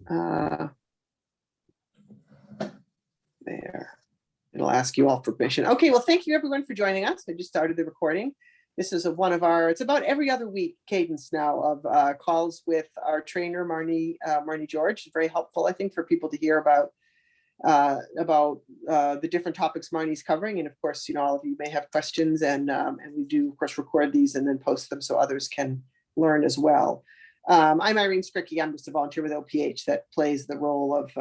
Uh, there. It'll ask you all for permission. Okay, well, thank you everyone for joining us. I just started the recording. This is one of our, it's about every other week cadence now of calls with our trainer, Marnie George. It's very helpful, I think, for people to hear about the different topics Marnie's covering. And of course, all of you may have questions, and we do, of course, record these and then post them so others can learn as well. I'm Irene Scricky. I'm just a volunteer with OPH that plays the role of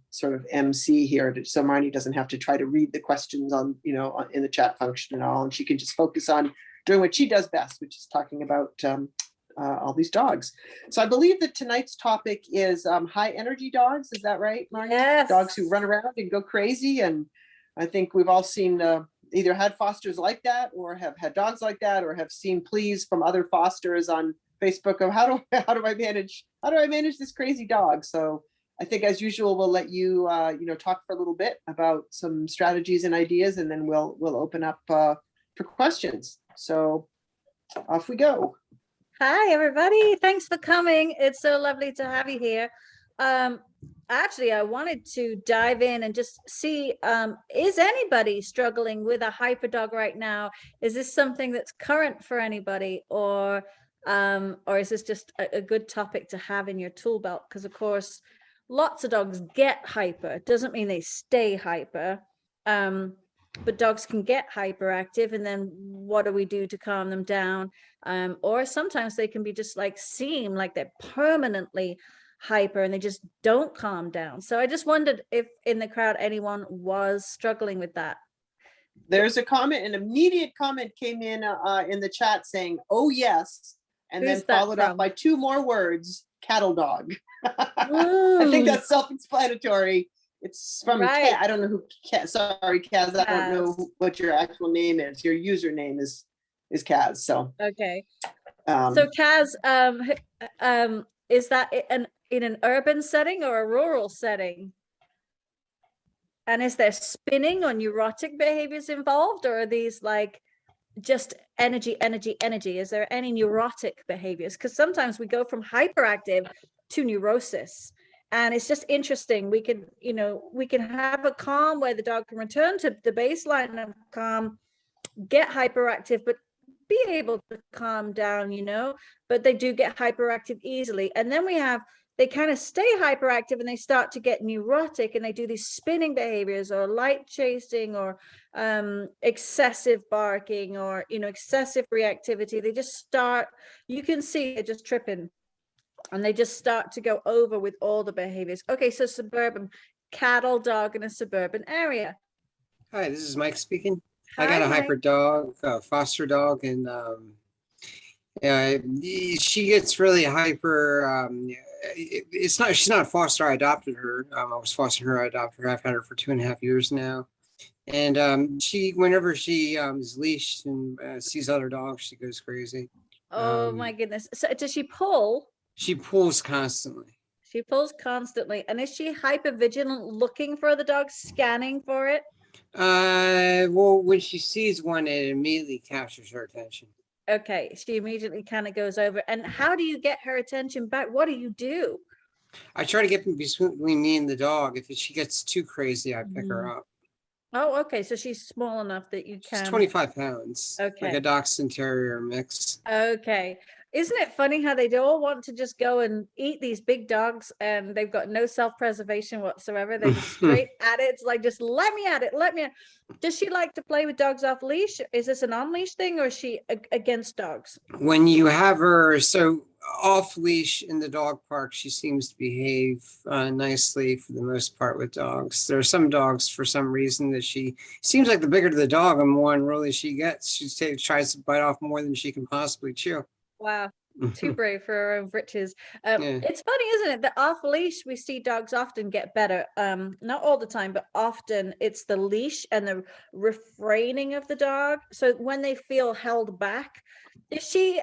sort of MC here, so Marnie doesn't have to try to read the questions on, in the chat function and all, and she can just focus on doing what she does best, which is talking about all these dogs. So I believe that tonight's topic is high energy dogs. Is that right, Marnie? Yes. Dogs who run around and go crazy. And I think we've all seen either had fosters like that, or have had dogs like that, or have seen pleas from other fosters on Facebook of how do I manage this crazy dog. So I think, as usual, we'll let you talk for a little bit about some strategies and ideas, and then we'll open up for questions. So off we go. Hi, everybody. Thanks for coming. It's so lovely to have you here. Actually, I wanted to dive in and just see, is anybody struggling with a hyper dog right now? Is this something that's current for anybody, or is this just a good topic to have in your tool belt? Because, of course, lots of dogs get hyper. It doesn't mean they stay hyper. But dogs can get hyperactive, and then what do we do to calm them down? Or sometimes they can be just seem like they're permanently hyper and they just don't calm down. So I just wondered if in the crowd anyone was struggling with that. There's a comment, an immediate comment came in the chat saying, "Oh yes," and Who's then followed up by two more words: cattle dog. I think that's self-explanatory. It's from right. I don't know who. Sorry, Kaz. I don't know what your actual name is. Your username is Kaz. So okay. So Kaz, is that in an urban setting or a rural setting? And is there spinning or neurotic behaviors involved, or are these just energy? Is there any neurotic behaviors? Because sometimes we go from hyperactive to neurosis. And it's just interesting. We can have a calm where the dog can return to the baseline of calm, get hyperactive, but be able to calm down, but they do get hyperactive easily. And then they kind of stay hyperactive and they start to get neurotic, and they do these spinning behaviors or light chasing or excessive barking or, excessive reactivity. They just start, you can see they're just tripping. And they just start to go over with all the behaviors. Okay, so suburban cattle dog in a suburban area. Hi, this is Mike speaking. Hi, I got a Mike. hyper dog, foster dog, and she gets really hyper. She's not a foster. I adopted her. I was fostering her. I adopted her. I've had her for 2.5 years now. And whenever she is leashed and sees other dogs, she goes crazy. Oh my goodness. So does she pull? She pulls constantly. She pulls constantly. And is she hyper vigilant, looking for the dog, scanning for it? Well, when she sees one, it immediately captures her attention. Okay, she immediately kind of goes over. And how do you get her attention back? What do you do? I try to get between me and the dog. If she gets too crazy, I pick her up. Oh, okay. So she's small enough that you can. She's 25 pounds. Okay. Like a Dachshund Terrier mix. Okay. Isn't it funny how they all want to just go and eat these big dogs, and they've got no self-preservation whatsoever? They're just straight at it. It's like, just let me at it. Does she like to play with dogs off leash? Is this an on-leash thing, or is she against dogs? When you have her off leash in the dog park, she seems to behave nicely for the most part with dogs. There are some dogs, for some reason, that she seems like the bigger the dog, the more unruly she gets. She tries to bite off more than she can possibly chew. Wow, too brave for her own britches. It's funny, isn't it, that off leash we see dogs often get better. Not all the time, but often it's the leash and the refraining of the dog. So when they feel held back, is she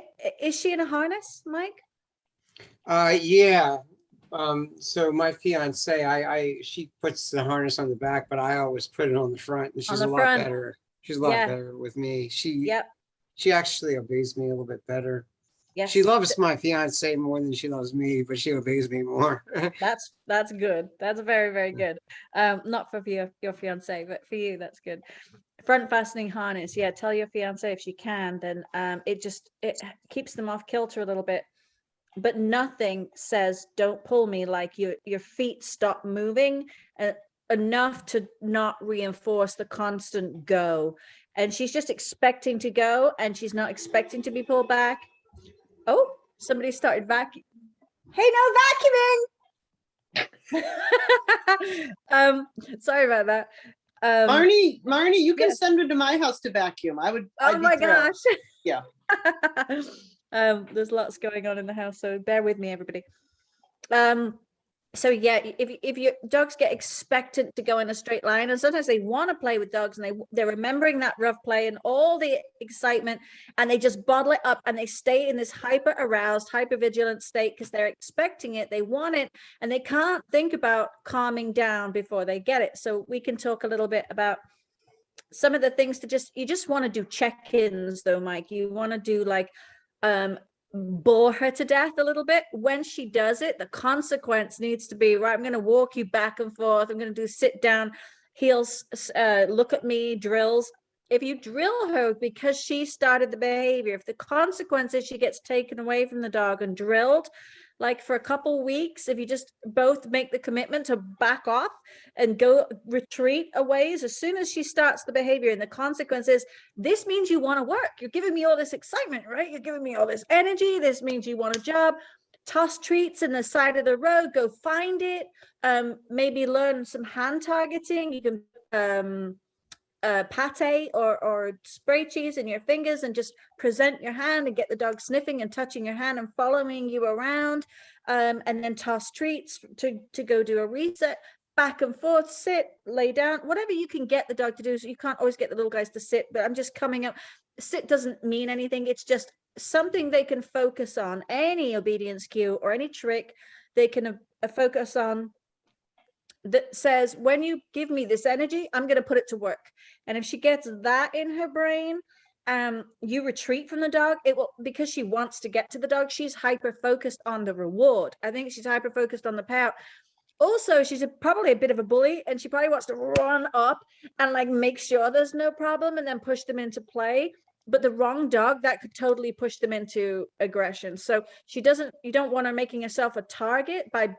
in a harness, Mike? Yeah. So my fiance, she puts the harness on the back, but I always put it on the front, and she's a lot better. She's a lot better with me. She actually obeys me a little bit better. Yes. She loves my fiance more than she loves me, but she obeys me more. That's good. That's very, very good. Not for your fiance, but for you, that's good. Front fastening harness. Yeah, tell your fiance if she can, then it keeps them off kilter a little bit. But nothing says don't pull me like your feet stop moving enough to not reinforce the constant go. And she's just expecting to go, and she's not expecting to be pulled back. Oh, somebody started vacuuming. Hey, no vacuuming. Sorry about that. Marnie, you can yes. send her to my house to vacuum. Oh I'd my be thrilled. gosh. Yeah. There's lots going on in the house, so bear with me, everybody. So yeah, if your dogs get expectant to go in a straight line, and sometimes they want to play with dogs, and they're remembering that rough play and all the excitement, and they just bottle it up, and they stay in this hyper aroused, hyper vigilant state because they're expecting it, they want it, and they can't think about calming down before they get it. So we can talk a little bit about some of the things you just want to do check-ins though, Mike. You want to do like bore her to death a little bit. When she does it, the consequence needs to be, right, I'm going to walk you back and forth, I'm going to do sit down, heels, look at me, drills. If you drill her because she started the behavior, if the consequence is she gets taken away from the dog and drilled, like for a couple weeks, if you just both make the commitment to back off and go retreat a ways, as soon as she starts the behavior, and the consequence is, this means you want to work, you're giving me all this excitement, right? You're giving me all this energy, this means you want a job. Toss treats in the side of the road, go find it. Maybe learn some hand targeting. You can pate or spray cheese in your fingers and just present your hand and get the dog sniffing and touching your hand and following you around, and then toss treats to go do a reset, back and forth, sit, lay down, whatever you can get the dog to do. So you can't always get the little guys to sit, but I'm just coming up. Sit doesn't mean anything. It's just something they can focus on. Any obedience cue or any trick they can focus on that says, when you give me this energy, I'm going to put it to work. And if she gets that in her brain, you retreat from the dog, it will, because she wants to get to the dog, she's hyper focused on the reward. I think she's hyper focused on the payout. Also, she's probably a bit of a bully, and she probably wants to run up and like make sure there's no problem and then push them into play. But the wrong dog, that could totally push them into aggression. So you don't want her making herself a target by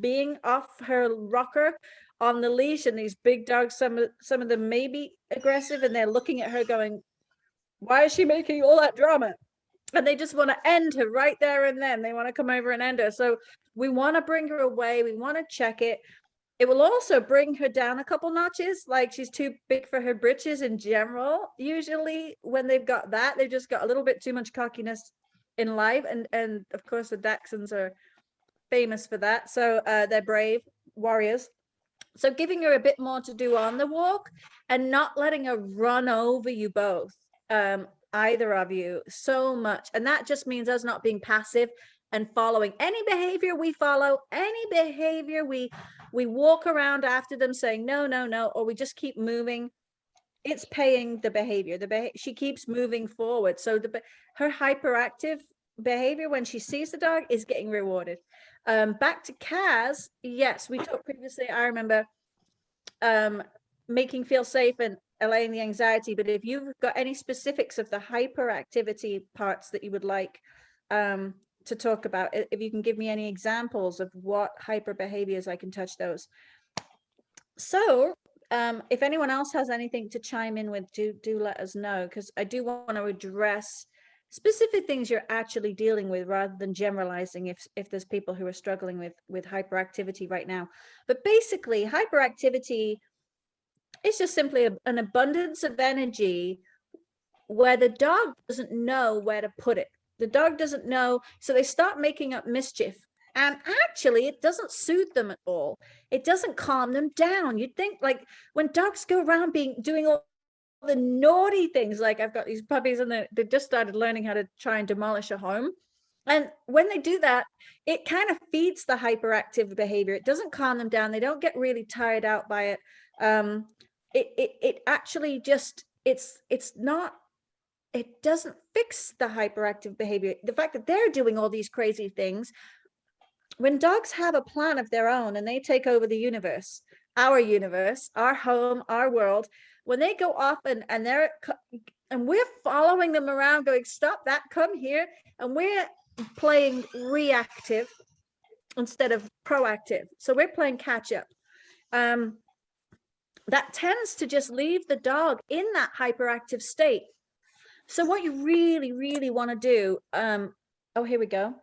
being off her rocker on the leash, and these big dogs, some of them may be aggressive, and they're looking at her going, why is she making all that drama? And they just want to end her right there and then. They want to come over and end her. So we want to bring her away, we want to check it. It will also bring her down a couple notches, like she's too big for her britches in general. Usually when they've got that, they've just got a little bit too much cockiness in life, and of course the Dachshunds are famous for that. So they're brave warriors. So giving her a bit more to do on the walk and not letting her run over you both, either of you, so much. And that just means us not being passive and following any behavior we follow, any behavior we walk around after them saying no, no, no, or we just keep moving. It's paying the behavior. She keeps moving forward. So her hyperactive behavior when she sees the dog is getting rewarded. Back to Kaz, yes, we talked previously, I remember, making feel safe and allaying the anxiety. But if you've got any specifics of the hyperactivity parts that you would like to talk about, if you can give me any examples of what hyper behaviors, I can touch those. So if anyone else has anything to chime in with, do let us know, because I do want to address specific things you're actually dealing with rather than generalizing if there's people who are struggling with hyperactivity right now. But basically, hyperactivity is just simply an abundance of energy where the dog doesn't know where to put it. The dog doesn't know, so they start making up mischief. And actually, it doesn't soothe them at all. It doesn't calm them down. You'd think, like, when dogs go around doing all the naughty things, like I've got these puppies and they just started learning how to try and demolish a home. And when they do that, it kind of feeds the hyperactive behavior. It doesn't calm them down. They don't get really tired out by it. It actually just, it's not it doesn't fix the hyperactive behavior. The fact that they're doing all these crazy things. When dogs have a plan of their own and they take over the universe, our home, our world, when they go off and we're following them around going, stop that, come here, and we're playing reactive instead of proactive. So we're playing catch up. That tends to just leave the dog in that hyperactive state. So what you really, really want to do, oh, here we go.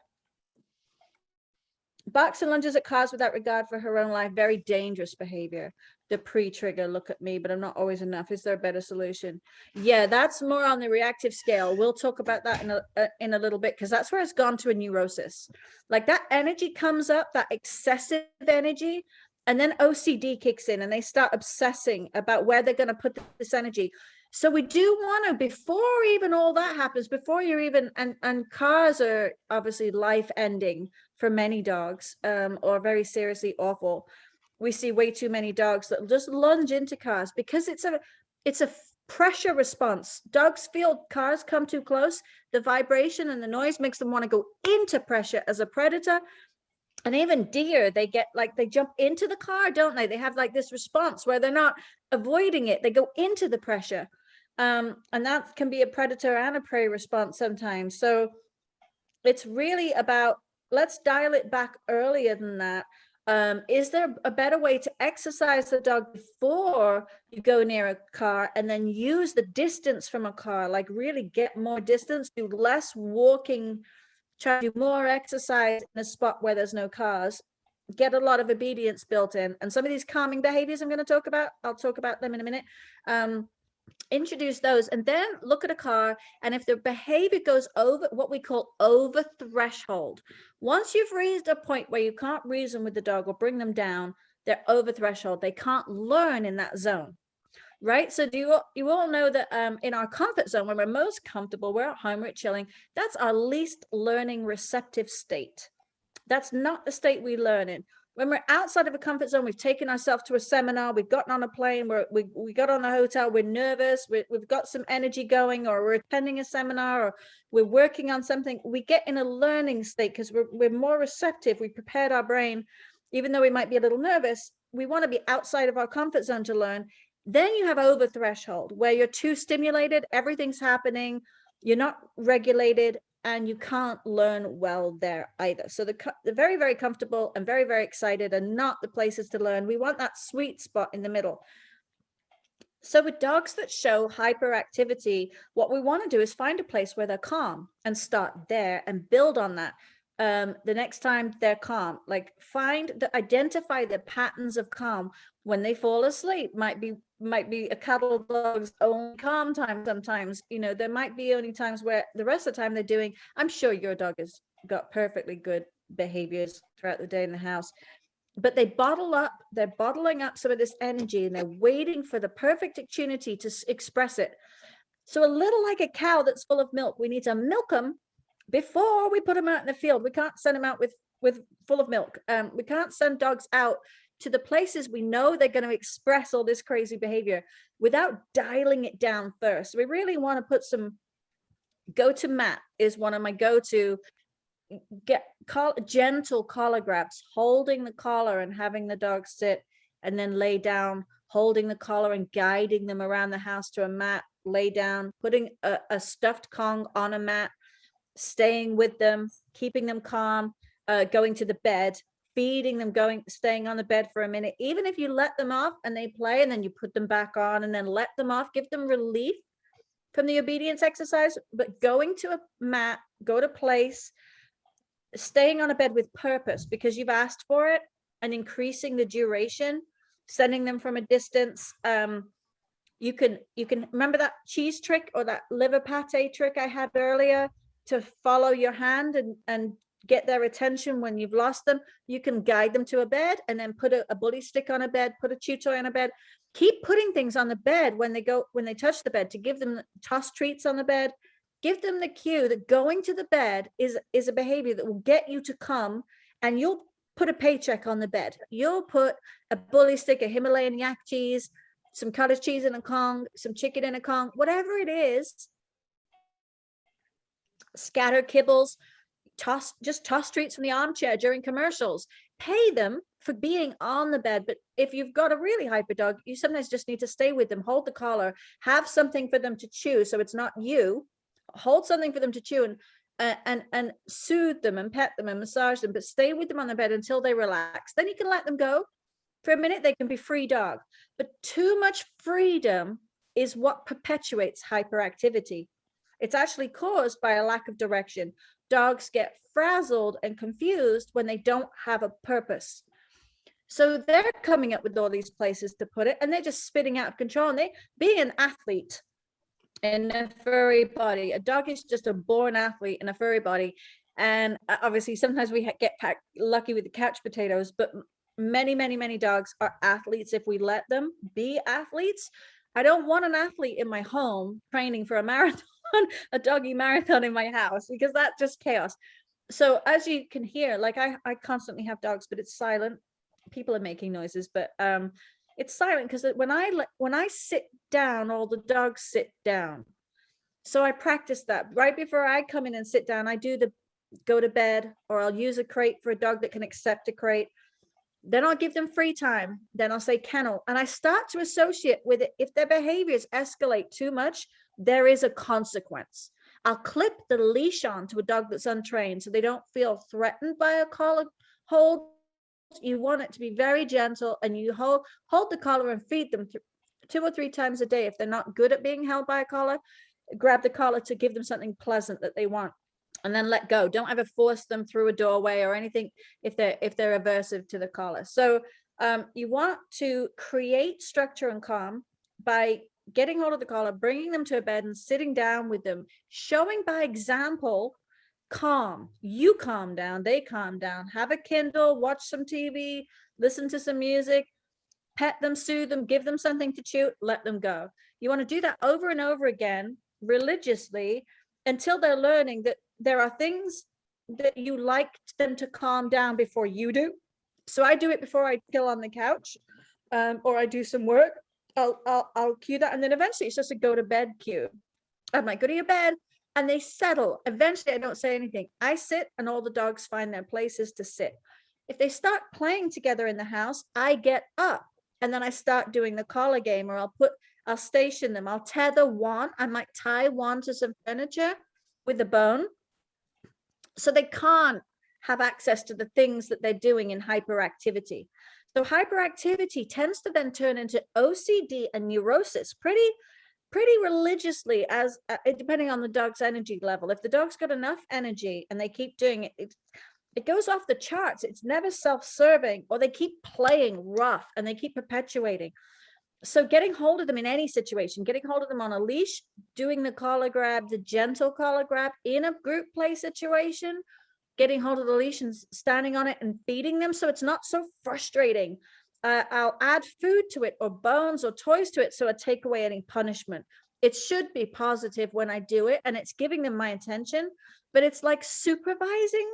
Barks and lunges at cars without regard for her own life, very dangerous behavior. The pre-trigger, look at me, but I'm not always enough. Is there a better solution? Yeah, that's more on the reactive scale. We'll talk about that in a little bit, because that's where it's gone to a neurosis. Like that energy comes up, that excessive energy, and then OCD kicks in and they start obsessing about where they're going to put this energy. So we do want to, before even all that happens, before you're even, and cars are obviously life ending for many dogs, or very seriously awful. We see way too many dogs that just lunge into cars because it's a pressure response. Dogs feel cars come too close, the vibration and the noise makes them want to go into pressure as a predator. And even deer, they get like, they jump into the car, don't they? They have like this response where they're not avoiding it, they go into the pressure. And that can be a predator and a prey response sometimes. So it's really about, let's dial it back earlier than that. Is there a better way to exercise the dog before you go near a car, and then use the distance from a car, like really get more distance, do less walking, try to do more exercise in a spot where there's no cars, get a lot of obedience built in. And some of these calming behaviors I'm going to talk about, I'll talk about them in a minute. Introduce those, and then look at a car, and if the behavior goes over what we call over threshold, once you've reached a point where you can't reason with the dog or bring them down, they're over threshold, they can't learn in that zone, right? So you all know that in our comfort zone, when we're most comfortable, we're at home, we're chilling, that's our least learning receptive state. That's not the state we learn in. When we're outside of a comfort zone, we've taken ourselves to a seminar, we've gotten on a plane, we got on a hotel, we're nervous, we've got some energy going, or we're attending a seminar, or we're working on something, we get in a learning state because we're more receptive, we prepared our brain, even though we might be a little nervous, we want to be outside of our comfort zone to learn. Then you have over threshold, where you're too stimulated, everything's happening, you're not regulated, and you can't learn well there either. So the very, very comfortable and very, very excited are not the places to learn. We want that sweet spot in the middle. So with dogs that show hyperactivity, what we want to do is find a place where they're calm and start there and build on that. The next time they're calm, like identify the patterns of calm when they fall asleep. Might be a cuddle dog's only calm time. Sometimes, there might be only times where the rest of the time they're doing, I'm sure your dog has got perfectly good behaviors throughout the day in the house, but they're bottling up some of this energy and they're waiting for the perfect opportunity to express it. So a little like a cow that's full of milk, we need to milk them before we put them out in the field. We can't send them out with full of milk. We can't send dogs out to the places we know they're going to express all this crazy behavior without dialing it down first. We really want to put some go-to mat is one of my go-to, gentle collar grabs, holding the collar and having the dog sit and then lay down, holding the collar and guiding them around the house to a mat, lay down, putting a stuffed Kong on a mat, staying with them, keeping them calm, going to the bed, feeding them, staying on the bed for a minute. Even if you let them off and they play and then you put them back on and then let them off, give them relief from the obedience exercise, but going to a mat, go to place, staying on a bed with purpose because you've asked for it, and increasing the duration, sending them from a distance. You can remember that cheese trick or that liver pate trick I had earlier, to follow your hand and get their attention when you've lost them. You can guide them to a bed and then put a bully stick on a bed, put a chew toy on a bed, keep putting things on the bed when they touch the bed, to give them toss treats on the bed. Give them the cue that going to the bed is a behavior that will get you to come, and you'll put a paycheck on the bed. You'll put a bully stick, a Himalayan yak cheese, some cottage cheese in a Kong, some chicken in a Kong, whatever it is. scatter kibbles, just toss treats from the armchair during commercials. Pay them for being on the bed. But if you've got a really hyper dog, you sometimes just need to stay with them, hold the collar, have something for them to chew, so it's not you. Hold something for them to chew, and soothe them and pet them and massage them, but stay with them on the bed until they relax. Then you can let them go for a minute. They can be free dog. But too much freedom is what perpetuates hyperactivity. It's actually caused by a lack of direction. Dogs get frazzled and confused when they don't have a purpose. So they're coming up with all these places to put it, and they're just spitting out of control. And they, being an athlete in a furry body, a dog is just a born athlete in a furry body. And obviously sometimes we get lucky with the couch potatoes, but many dogs are athletes if we let them be athletes. I don't want an athlete in my home training for a marathon, a doggy marathon in my house, because that's just chaos. So as you can hear, like I constantly have dogs, but it's silent. People are making noises, but it's silent because when I sit down, all the dogs sit down. So I practice that right before I come in and sit down. I do the go to bed, or I'll use a crate for a dog that can accept a crate. Then I'll give them free time. Then I'll say kennel, and I start to associate with it. If their behaviors escalate too much, there is a consequence. I'll clip the leash on to a dog that's untrained so they don't feel threatened by a collar hold. You want it to be very gentle, and you hold the collar and feed them 2 or 3 times a day. If they're not good at being held by a collar, grab the collar to give them something pleasant that they want, and then let go. Don't ever force them through a doorway or anything if they're aversive to the collar. So you want to create structure and calm by getting hold of the collar, bringing them to a bed and sitting down with them, showing by example. Calm. You calm down, they calm down. Have a Kindle, watch some TV, listen to some music, pet them, soothe them, give them something to chew, let them go. You want to do that over and over again religiously until they're learning that there are things that you like them to calm down before you do. So I do it before I chill on the couch, or I do some work. I'll cue that, and then eventually it's just a go to bed cue. I'm like, go to your bed. And they settle. Eventually, I don't say anything. I sit, and all the dogs find their places to sit. If they start playing together in the house, I get up, and then I start doing the collar game, or I'll station them. I'll tether one. I might tie one to some furniture with a bone, so they can't have access to the things that they're doing in hyperactivity. So hyperactivity tends to then turn into OCD and neurosis pretty religiously, as depending on the dog's energy level. If the dog's got enough energy and they keep doing it, it goes off the charts. It's never self-serving, or they keep playing rough and they keep perpetuating. So getting hold of them in any situation, getting hold of them on a leash, doing the collar grab, the gentle collar grab in a group play situation, getting hold of the leash and standing on it and feeding them so it's not so frustrating. I'll add food to it, or bones or toys to it, so I take away any punishment. It should be positive when I do it, and it's giving them my attention, but it's like supervising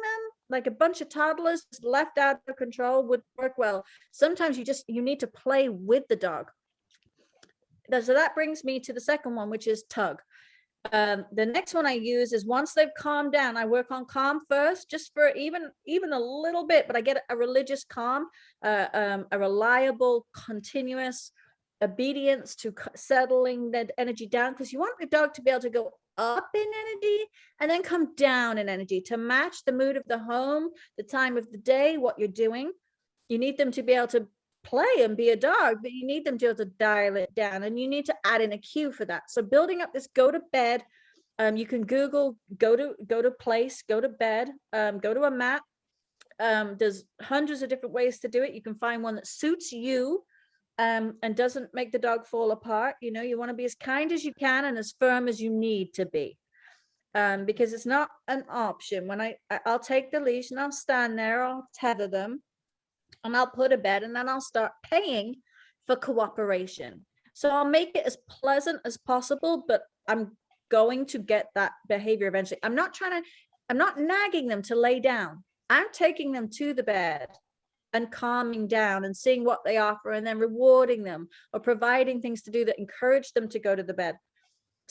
them. Like a bunch of toddlers left out of control would work well. Sometimes you need to play with the dog. So that brings me to the second one, which is tug. The next one I use is, once they've calmed down, I work on calm first, just for even a little bit, but I get a religious calm, a reliable, continuous obedience to settling that energy down, because you want the dog to be able to go up in energy and then come down in energy to match the mood of the home, the time of the day, what you're doing. You need them to be able to play and be a dog, but you need them to be able to dial it down, and you need to add in a cue for that. So building up this go to bed, you can Google go to place, go to bed, go to a mat. There's hundreds of different ways to do it. You can find one that suits you and doesn't make the dog fall apart. You know, you want to be as kind as you can and as firm as you need to be, because it's not an option. When I'll take the leash and I'll stand there, I'll tether them, and I'll put a bed, and then I'll start paying for cooperation. So I'll make it as pleasant as possible, but I'm going to get that behavior eventually. I'm not nagging them to lay down. I'm taking them to the bed and calming down and seeing what they offer, and then rewarding them or providing things to do that encourage them to go to the bed.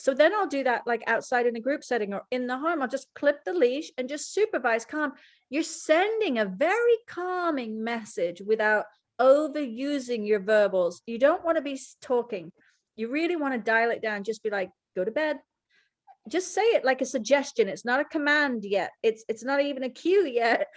So then I'll do that like outside in a group setting or in the home. I'll just clip the leash and just supervise calm. You're sending a very calming message without overusing your verbals. You don't want to be talking. You really want to dial it down. Just be like, go to bed. Just say it like a suggestion. It's not a command yet. It's not even a cue yet.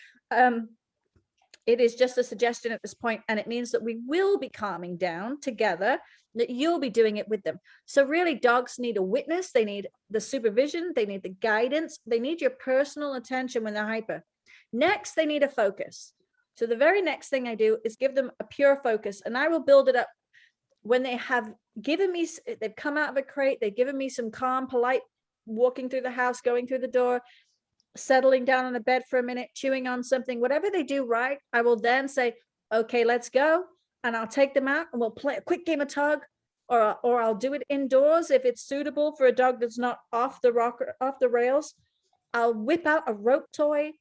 It is just a suggestion at this point, and it means that we will be calming down together, that you'll be doing it with them. So really, dogs need a witness. They need the supervision. They need the guidance. They need your personal attention when they're hyper. Next, they need a focus. So the very next thing I do is give them a pure focus, and I will build it up when they have given me, they've come out of a crate, they've given me some calm, polite, walking through the house, going through the door, settling down on a bed for a minute, chewing on something, whatever they do right, I will then say, okay, let's go. And I'll take them out and we'll play a quick game of tug, or I'll do it indoors if it's suitable for a dog that's not off the rails. I'll whip out a rope toy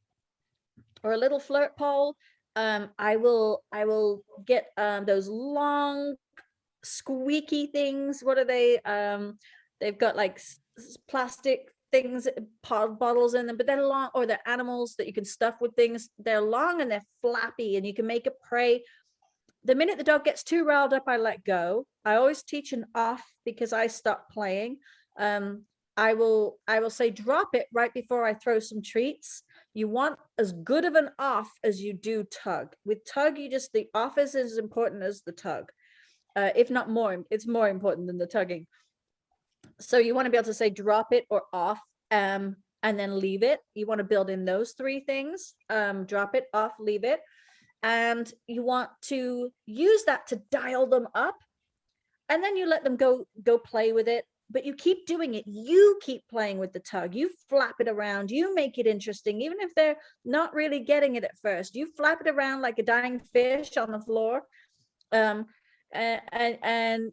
or a little flirt pole. I will get those long squeaky things. What are they? They've got like plastic things, bottles in them, but they're long, or they're animals that you can stuff with things. They're long and they're flappy, and you can make it prey. The minute the dog gets too riled up, I let go. I always teach an off because I stop playing. I will say drop it right before I throw some treats. You want as good of an off as you do tug. With tug, the off is as important as the tug. If not more, it's more important than the tugging. So you want to be able to say drop it or off, and then leave it. You want to build in those three things: drop it, off, leave it. And you want to use that to dial them up, and then you let them go play with it. But you keep doing it. You keep playing with the tug. You flap it around. You make it interesting, even if they're not really getting it at first. You flap it around like a dying fish on the floor. And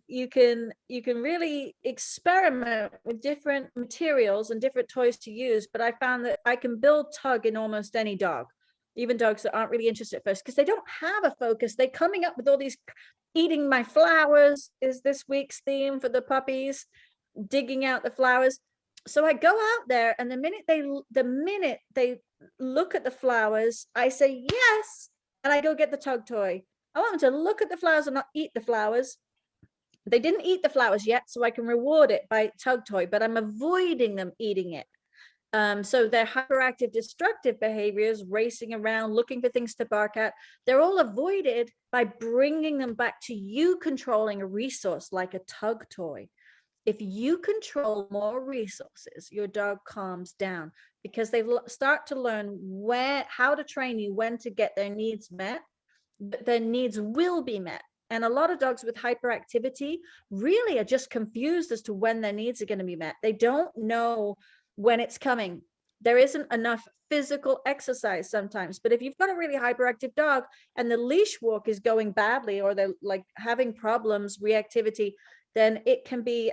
you can really experiment with different materials and different toys to use. But I found that I can build tug in almost any dog, even dogs that aren't really interested at first, because they don't have a focus. They're coming up with all these, eating my flowers is this week's theme for the puppies, digging out the flowers. So I go out there, and the minute they look at the flowers, I say yes, and I go get the tug toy. I want them to look at the flowers and not eat the flowers. They didn't eat the flowers yet, so I can reward it by tug toy, but I'm avoiding them eating it. So their hyperactive destructive behaviors, racing around, looking for things to bark at, they're all avoided by bringing them back to you controlling a resource like a tug toy. If you control more resources, your dog calms down, because they start to learn how to train you when to get their needs met. Their needs will be met. And a lot of dogs with hyperactivity really are just confused as to when their needs are going to be met. They don't know when it's coming. There isn't enough physical exercise sometimes. But if you've got a really hyperactive dog and the leash walk is going badly, or they're like having problems, reactivity, then it can be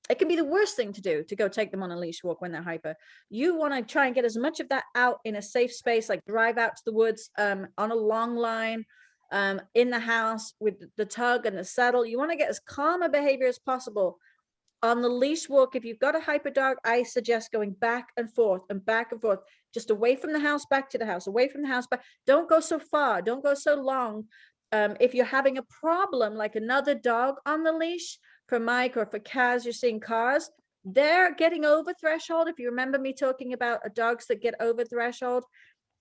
the worst thing to do, to go take them on a leash walk when they're hyper. You want to try and get as much of that out in a safe space, like drive out to the woods on a long line, in the house with the tug and the saddle. You want to get as calm a behavior as possible. On the leash walk, if you've got a hyper dog, I suggest going back and forth, just away from the house, back to the house, away from the house, back. Don't go so far. Don't go so long. If you're having a problem, like another dog on the leash, for Mike or for Kaz, you're seeing cars, they're getting over threshold. If you remember me talking about dogs that get over threshold,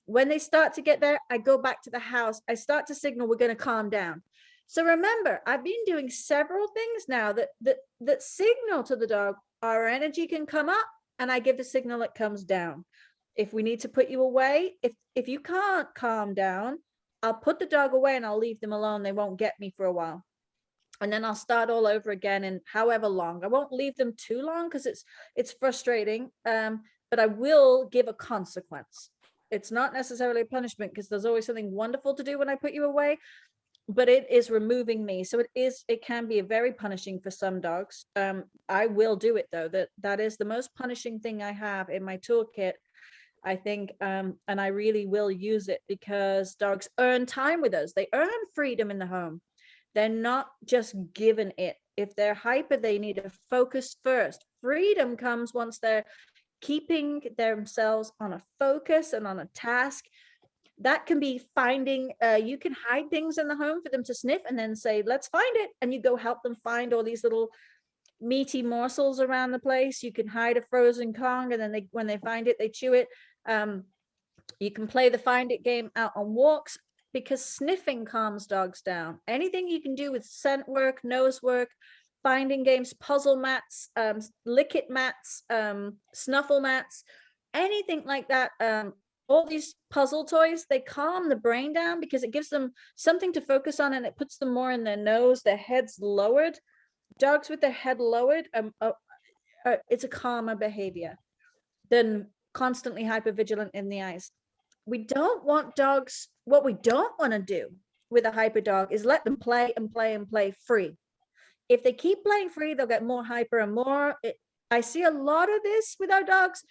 when they start to get there, I go back to the house. I start to signal we're going to calm down. So remember, I've been doing several things now that signal to the dog our energy can come up, and I give the signal it comes down. If we need to put you away, if you can't calm down, I'll put the dog away and I'll leave them alone. They won't get me for a while. And then I'll start all over again in however long. I won't leave them too long because it's frustrating, but I will give a consequence. It's not necessarily a punishment, because there's always something wonderful to do when I put you away, but it is removing me. So it can be very punishing for some dogs. I will do it though. That is the most punishing thing I have in my toolkit, I think, and I really will use it, because dogs earn time with us. They earn freedom in the home. They're not just given it If they're hyper, they need to focus first. Freedom comes once they're keeping themselves on a focus and on a task. That can be finding, you can hide things in the home for them to sniff and then say, let's find it. And you go help them find all these little meaty morsels around the place. You can hide a frozen Kong, and then when they find it, they chew it. You can play the find it game out on walks, because sniffing calms dogs down. Anything you can do with scent work, nose work, finding games, puzzle mats, lick it mats, snuffle mats, anything like that. All these puzzle toys, they calm the brain down because it gives them something to focus on, and it puts them more in their nose, their heads lowered. Dogs with their head lowered, it's a calmer behavior than constantly hypervigilant in the eyes. We don't want dogs, what we don't want to do with a hyper dog is let them play and play and play free. If they keep playing free, they'll get more hyper and more. I see a lot of this with our dogs.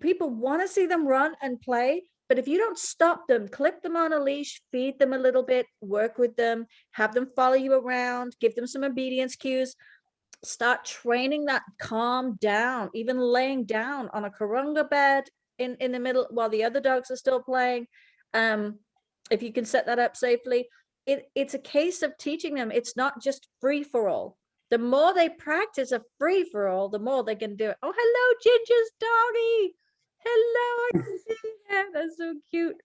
People want to see them run and play, but if you don't stop them, clip them on a leash, feed them a little bit, work with them, have them follow you around, give them some obedience cues, start training that calm down, even laying down on a karunga bed in the middle while the other dogs are still playing. If you can set that up safely, it's a case of teaching them it's not just free for all. The more they practice a free for all, the more they can do it. Oh, hello, Ginger's doggy. Hello, I can see that. That's so cute.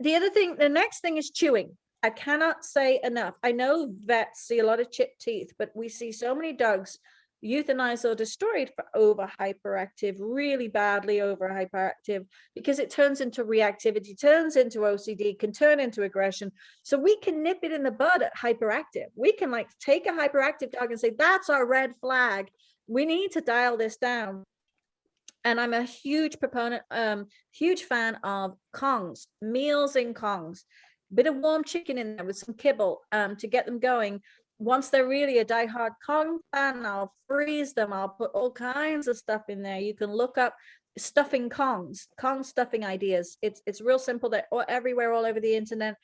The next thing is chewing. I cannot say enough. I know vets see a lot of chipped teeth, but we see so many dogs euthanized or destroyed for over hyperactive, really badly over hyperactive, because it turns into reactivity, turns into OCD, can turn into aggression. So we can nip it in the bud at hyperactive. We can like take a hyperactive dog and say, that's our red flag. We need to dial this down. And I'm a huge proponent, huge fan of Kongs, meals in Kongs, bit of warm chicken in there with some kibble to get them going. Once they're really a diehard Kong fan, I'll freeze them. I'll put all kinds of stuff in there. You can look up stuffing Kongs, Kong stuffing ideas. It's real simple. They're everywhere, all over the internet.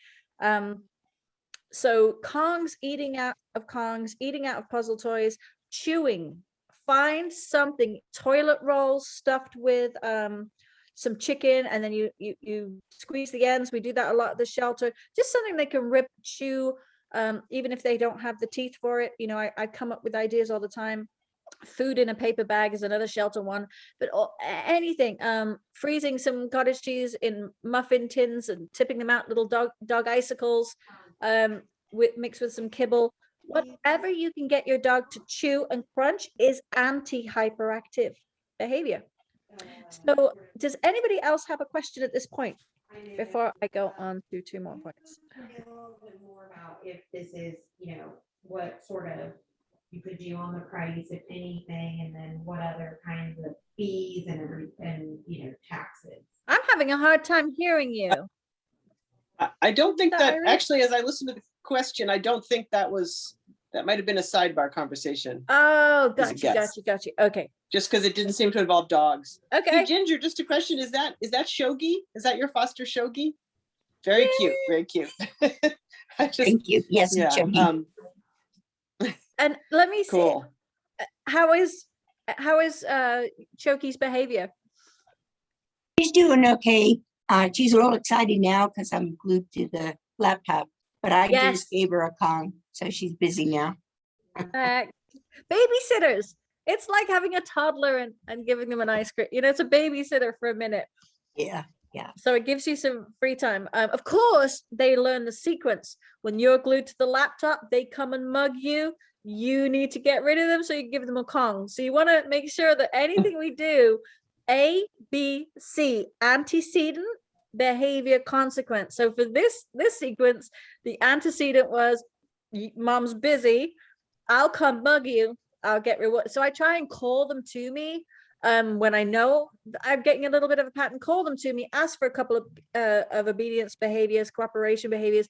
So Kongs, eating out of puzzle toys, chewing. Find something, toilet rolls stuffed with some chicken, and then you squeeze the ends. We do that a lot at the shelter. Just something they can rip, chew, even if they don't have the teeth for it. You know, I come up with ideas all the time. Food in a paper bag is another shelter one, but anything. Freezing some cottage cheese in muffin tins and tipping them out, little dog icicles, mixed with some kibble. Whatever you can get your dog to chew and crunch is anti-hyperactive behavior. So does anybody else have a question at this point before I go on to two more points? A little bit more about if this is, what sort of you could do on the price, if anything, and then what other kinds of fees and taxes. I'm having a hard time hearing you. I don't think that actually, as I listen to the question, I don't think that might have been a sidebar conversation. Oh, gotcha. Okay. Just because it didn't seem to involve dogs. Okay. Hey, Ginger, just a question. Is that Shogi? Is that your foster Shogi? Very cute. Very cute. Thank you. Yes, yeah, Shogi. And let me cool. see. How is Choki's behavior? She's doing okay. She's a little excited now because I'm glued to the laptop, but I just gave her a Kong, so she's busy now. Babysitters. It's like having a toddler and giving them an ice cream. It's a babysitter for a minute. Yeah. So it gives you some free time. Of course, they learn the sequence. When you're glued to the laptop, they come and mug you. You need to get rid of them, so you give them a Kong. So you want to make sure that anything we do, A, B, C, antecedent, behavior, consequence. So for this sequence, the antecedent was mom's busy. I'll come mug you. I'll get reward. So I try and call them to me when I know I'm getting a little bit of a pattern. Call them to me. Ask for a couple of obedience behaviors, cooperation behaviors.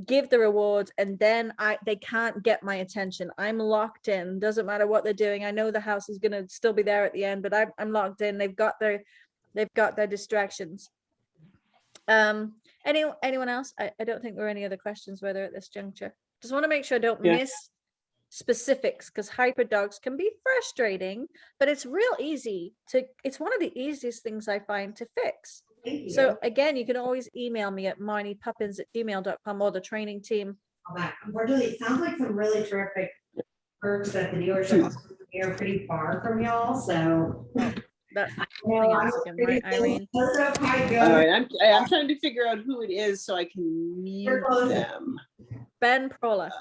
Give the rewards, and then they can't get my attention. I'm locked in. Doesn't matter what they're doing. I know the house is going to still be there at the end, but I'm locked in. They've got their distractions. Anyone else? I don't think there were any other questions were there at this juncture. Just want to make sure I don't Yeah. miss specifics, because hyper dogs can be frustrating, but it's real easy to, it's one of the easiest things I find to fix. Thank you. So again, you can always email me at marniepuppins@gmail.com or the training team. Unfortunately, it sounds like some really terrific perks that the dealership are pretty far from y'all, so. That's Well, hang on a I'm second, pretty right, Irene? close up, hi, All go. right, I'm trying to figure out who it is so I can mute close. them. Ben Prola.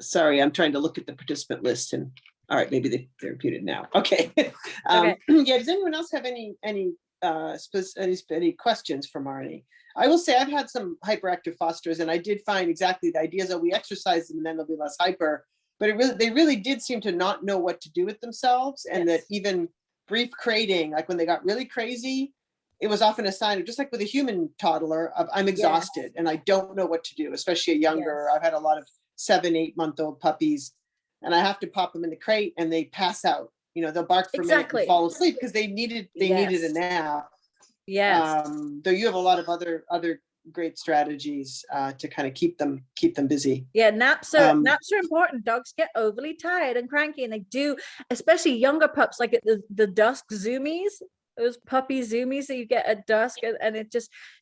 Sorry, I'm trying to look at the participant list and, all right, maybe they're muted now. Okay. Okay. Yeah, does anyone else have any questions for Marnie? I will say I've had some hyperactive fosters, and I did find exactly the ideas that we exercise them and then they'll be less hyper, but they really did seem to not know what to do with themselves. And that even brief crating, like when they got really crazy, it was often a sign of, just like with a human toddler, of I'm exhausted and I don't know what to do, especially a younger. I've had a lot of 7-8 month old puppies, and I have to pop them in the crate and they pass out. You know, they'll bark for a minute and fall asleep because they needed a nap. Though you have a lot of other great strategies to kind of keep them busy. Naps are important. Dogs get overly tired and cranky, and they do, especially younger pups, like the dusk zoomies, those puppy zoomies that you get at dusk, and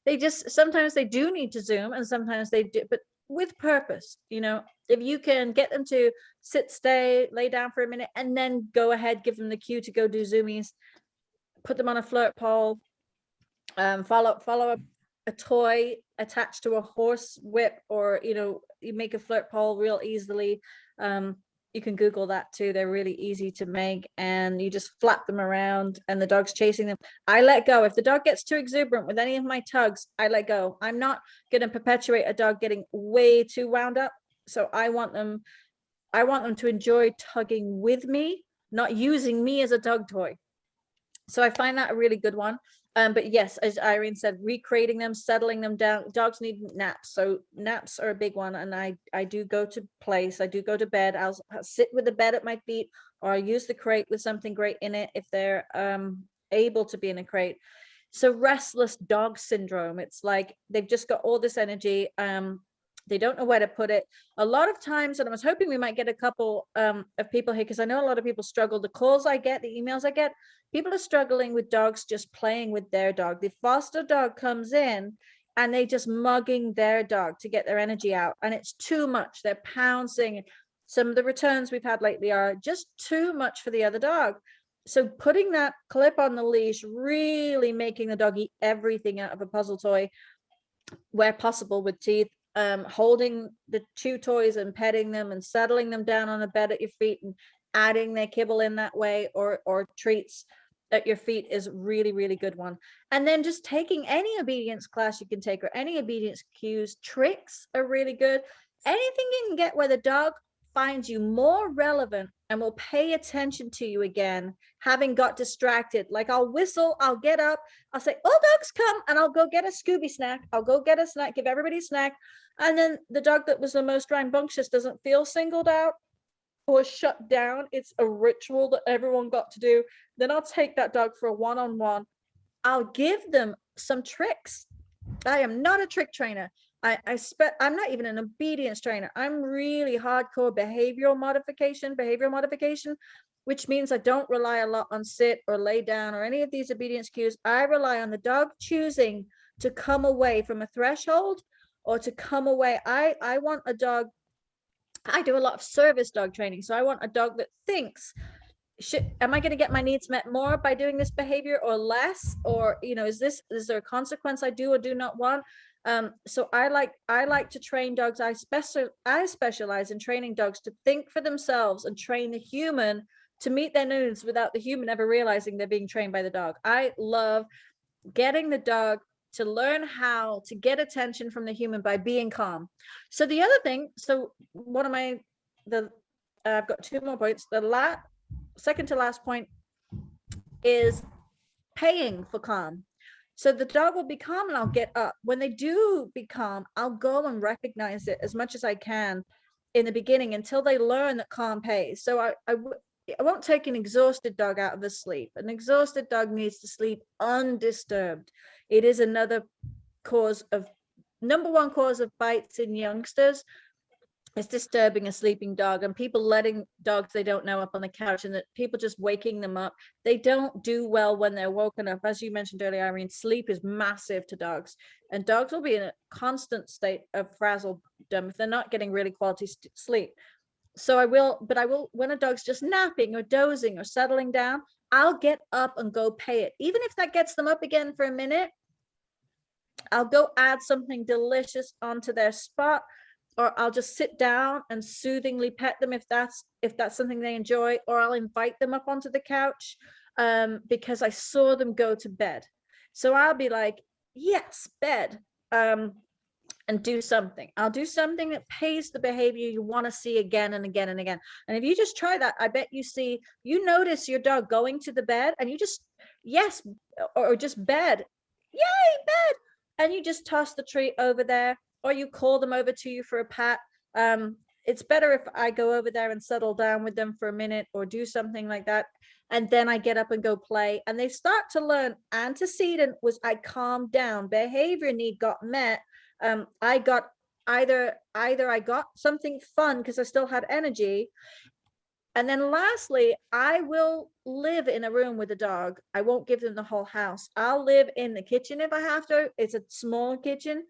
they just sometimes they do need to zoom, and sometimes they do, but with purpose. You know, if you can get them to sit, stay, lay down for a minute, and then go ahead, give them the cue to go do zoomies, put them on a flirt pole, follow a toy attached to a horse whip, or you make a flirt pole real easily. You can Google that too. They're really easy to make, and you just flap them around and the dog's chasing them. I let go. If the dog gets too exuberant with any of my tugs, I let go. I'm not going to perpetuate a dog getting way too wound up. So I want them to enjoy tugging with me, not using me as a dog toy. So I find that a really good one. But yes, as Irene said, recreating them, settling them down. Dogs need naps, so naps are a big one. And I do go to place. I do go to bed. I'll sit with the bed at my feet, or I use the crate with something great in it if they're able to be in a crate. So Restless Dog Syndrome. It's like they've just got all this energy. They don't know where to put it. A lot of times, and I was hoping we might get a couple of people here, because I know a lot of people struggle. The calls I get, the emails I get, people are struggling with dogs just playing with their dog. The foster dog comes in and they just mugging their dog to get their energy out. And it's too much. They're pouncing. Some of the returns we've had lately are just too much for the other dog. So putting that clip on the leash, really making the dog eat everything out of a puzzle toy where possible with teeth. Holding the chew toys and petting them and settling them down on a bed at your feet and adding their kibble in that way, or treats at your feet, is really, really good one. And then just taking any obedience class you can take, or any obedience cues. Tricks are really good. Anything you can get where the dog finds you more relevant and will pay attention to you again, having got distracted. Like I'll whistle, I'll get up, I'll say, "Oh, dogs, come," and I'll go get a Scooby snack. I'll go get a snack, give everybody a snack. And then the dog that was the most rambunctious doesn't feel singled out or shut down. It's a ritual that everyone got to do. Then I'll take that dog for a one-on-one. I'll give them some tricks. I am not a trick trainer. I'm not even an obedience trainer. I'm really hardcore behavioral modification, which means I don't rely a lot on sit or lay down or any of these obedience cues. I rely on the dog choosing to come away from a threshold or to come away. I want a dog. I do a lot of service dog training. So I want a dog that thinks, am I going to get my needs met more by doing this behavior or less? Or, is there a consequence I do or do not want? So I like to train dogs. I specialize in training dogs to think for themselves and train the human to meet their needs without the human ever realizing they're being trained by the dog. I love getting the dog to learn how to get attention from the human by being calm. So the other thing, I've got 2 more points. The second to last point is paying for calm. So the dog will be calm and I'll get up. When they do be calm, I'll go and recognize it as much as I can in the beginning until they learn that calm pays. So I won't take an exhausted dog out of the sleep. An exhausted dog needs to sleep undisturbed. It is another cause of number one cause of bites in youngsters is disturbing a sleeping dog, and people letting dogs they don't know up on the couch, and that people just waking them up. They don't do well when they're woken up. As you mentioned earlier, Irene, sleep is massive to dogs, and dogs will be in a constant state of frazzledom if they're not getting really quality sleep. So I will, when a dog's just napping or dozing or settling down, I'll get up and go pay it. Even if that gets them up again for a minute, I'll go add something delicious onto their spot, or I'll just sit down and soothingly pet them if that's something they enjoy, or I'll invite them up onto the couch because I saw them go to bed. So I'll be like, yes, bed, and do something. I'll do something that pays the behavior you want to see again and again and again. And if you just try that, I bet you notice your dog going to the bed, and you just, yes, or just bed, yay, bed. And you just toss the treat over there, or you call them over to you for a pat. It's better if I go over there and settle down with them for a minute or do something like that. And then I get up and go play, and they start to learn antecedent was I calmed down, behavior need got met. I got either I got something fun because I still had energy. And then lastly, I will live in a room with a dog. I won't give them the whole house. I'll live in the kitchen if I have to. It's a small kitchen.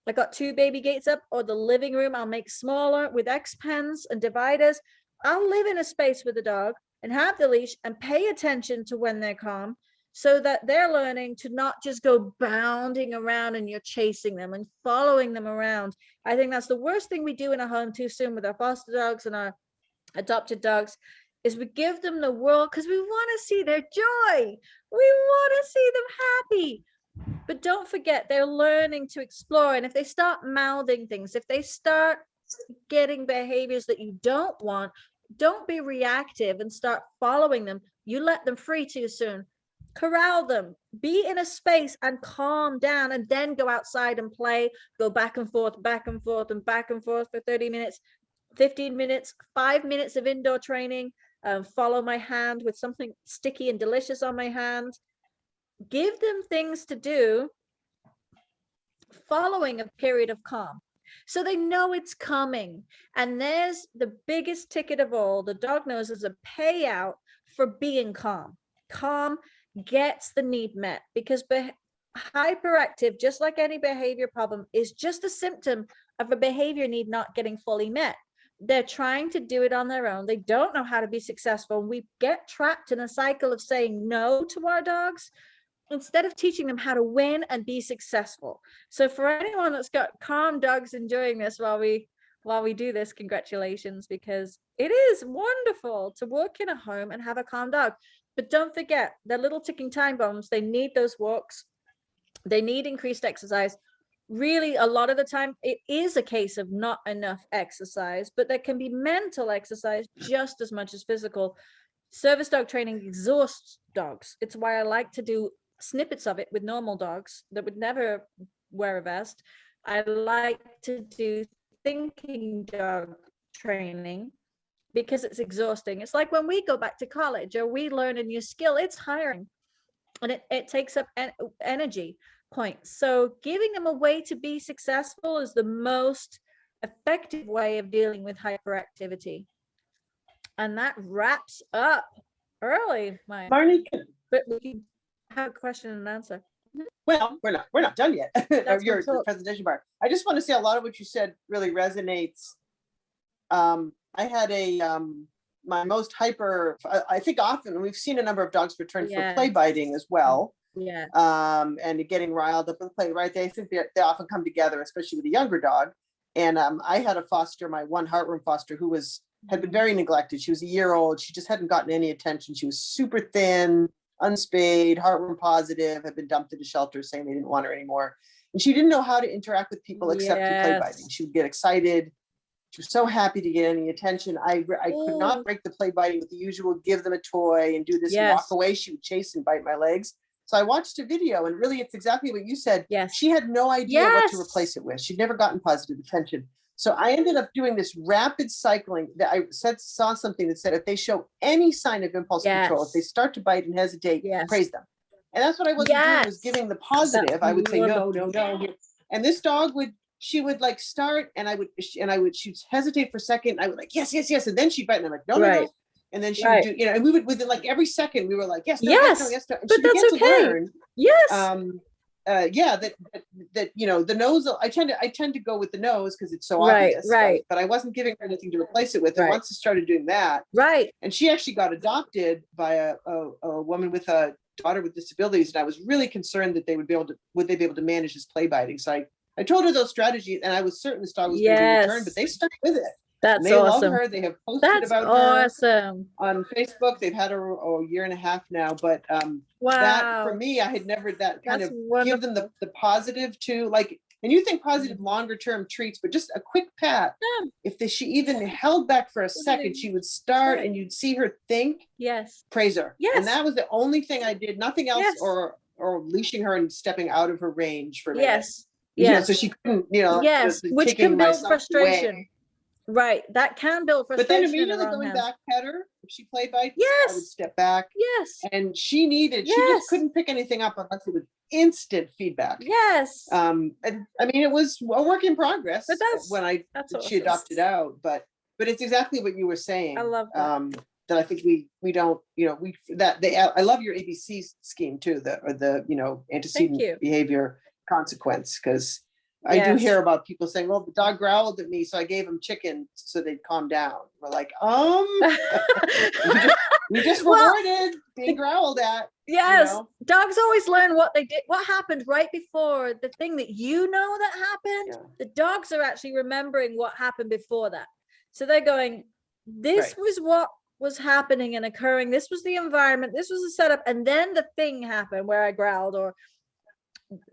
I got 2 baby gates up, or the living room I'll make smaller with X pens and dividers. I'll live in a space with the dog and have the leash and pay attention to when they're calm, so that they're learning to not just go bounding around and you're chasing them and following them around. I think that's the worst thing we do in a home too soon with our foster dogs and our adopted dogs, is we give them the world because we want to see their joy. We want to see them happy. But don't forget, they're learning to explore. And if they start mouthing things, if they start getting behaviors that you don't want, don't be reactive and start following them. You let them free too soon. Corral them, be in a space and calm down, and then go outside and play, go back and forth and back and forth for 30 minutes, 15 minutes, 5 minutes of indoor training. Follow my hand with something sticky and delicious on my hand. Give them things to do following a period of calm, so they know it's coming. And there's the biggest ticket of all. The dog knows there's a payout for being calm. Calm gets the need met, because hyperactive, just like any behavior problem, is just a symptom of a behavior need not getting fully met. They're trying to do it on their own. They don't know how to be successful. We get trapped in a cycle of saying no to our dogs instead of teaching them how to win and be successful. So for anyone that's got calm dogs enjoying this while we do this, congratulations, because it is wonderful to work in a home and have a calm dog. But don't forget, they're little ticking time bombs. They need those walks. They need increased exercise. Really, a lot of the time, it is a case of not enough exercise, but there can be mental exercise just as much as physical. Service dog training exhausts dogs. It's why I like to do snippets of it with normal dogs that would never wear a vest. I like to do thinking dog training because it's exhausting. It's like when we go back to college or we learn a new skill, it's tiring and it takes up energy points. So giving them a way to be successful is the most effective way of dealing with hyperactivity. And that wraps up early, Marnie, but we can have a question and answer. Well, we're not done yet. Your the presentation part. I just want to say a lot of what you said really resonates. I had my most hyper, I think often we've seen a number of dogs return for play biting as well. Yeah. And getting riled up and play, right? They think they often come together, especially with a younger dog. And I had a foster, my one heartworm foster, who had been very neglected. She was a year old. She just hadn't gotten any attention. She was super thin, unspayed, heartworm positive, had been dumped into shelter saying they didn't want her anymore. And she didn't know how to interact with people except through play biting. She would get excited. She was so happy to get any attention. I could not break the play biting with the usual, give them a toy and do this and walk away. She would chase and bite my legs. So I watched a video, and really it's exactly what you said. Yes. She had no idea what to replace it with. She'd never gotten positive attention. So I ended up doing this rapid cycling that I saw something that said, if they show any sign of impulse control, if they start to bite and hesitate, praise them. And that's what I wasn't doing, was giving the positive. I would say, no, And this dog she would like start, and she'd hesitate for a second. I would like, yes, yes, yes. And then she'd bite, and I'm like, no, no, no. And then she would do, and we would, within like every second, we were like, yes, no, yes, no, yes, no. And but she that's began okay. to learn, yes. That the nose, I tend to go with the nose because it's so obvious, right. But I wasn't giving her anything to replace it with. And Right. once I started doing that, and she actually got adopted by a woman with a daughter with disabilities, and I was really concerned that would they be able to manage this play biting. So I told her those strategies, and I was certain this dog was going to be returned, but they stuck with it. That's they awesome. love her. They have posted about her on Facebook. They've had her a year and a half now. But that for me, I had never give them the positive too. Like, and you think positive longer term treats, but just a quick pat. If she even held back for a second, she would start, and you'd see her think. Yes. Praise her. Yes. And that was the only thing I did. Nothing else, or leashing her and stepping out of her range for a minute. Yes. Yes. So she couldn't, yes, which can build frustration. Right. That can build frustration. But then immediately going back at her, if she play bites, I would step back. Yes. And she just couldn't pick anything up unless it was instant feedback. Yes. And I mean, it was a work in progress when she adopted out, but it's exactly what you were saying. I love that. That I think we don't, I love your ABC scheme too, the antecedent behavior consequence, because I do hear about people saying, well, the dog growled at me, so I gave him chicken so they'd calm down. We're like, we just rewarded being growled at. Yes. Dogs always learn what happened right before the thing that that happened. Yeah. The dogs are actually remembering what happened before that. So they're going, this was what was happening and occurring. This was the environment. This was the setup. And then the thing happened where I growled or